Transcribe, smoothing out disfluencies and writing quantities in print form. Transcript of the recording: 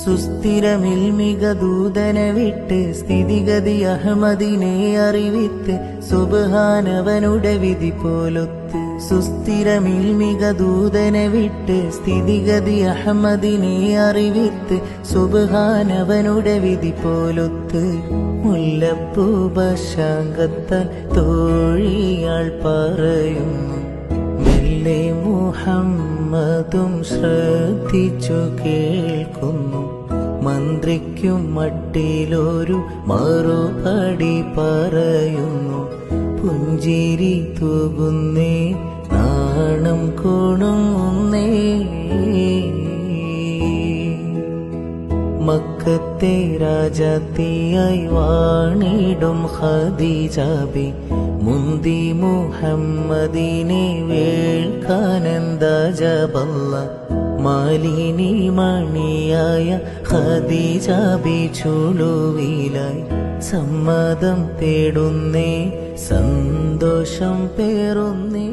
സുസ്ഥിരമിൽമിക ദൂതനെ വിട്ട് സ്ഥിതിഗതി അഹമ്മദിനെ അറിവിത്ത് സുബ്ഹാനവനുടെ വിധി പോലൊത്ത്. സുസ്ഥിരമിൽമിക ദൂതനെ വിട്ട് സ്ഥിതിഗതി അഹമ്മദിനെ അറിവിത്ത് സുബ്ഹാനവനുടെ വിധി പോലൊത്ത്. മുല്ലപ്പൂ ബശാങ്കത്താൽ തോഴിയാൾ പറയുന്നു, മെല്ലെ മുഹമ്മദും ശ്രദ്ധിച്ചു കേൾക്കുന്നു. മന്ത്രിക്കും മട്ടിലൊരു മറുപടി പറയുന്നു, പുഞ്ചിരി തൂകുന്നേ നാണം കുണുങ്ങുന്നേ. മക്കത്തെ രാജാത്തിയായി വാണിടും ഖദീജാബി മുന്തി മുഹമ്മദിനെ വേൾക്കാനെന്താ ജബല്ല. മാലിനി മണിയായ ഖദീജാബി ചുളുവിലായി സമ്മതം തേടുന്നേ, സന്തോഷം പേറുന്നേ.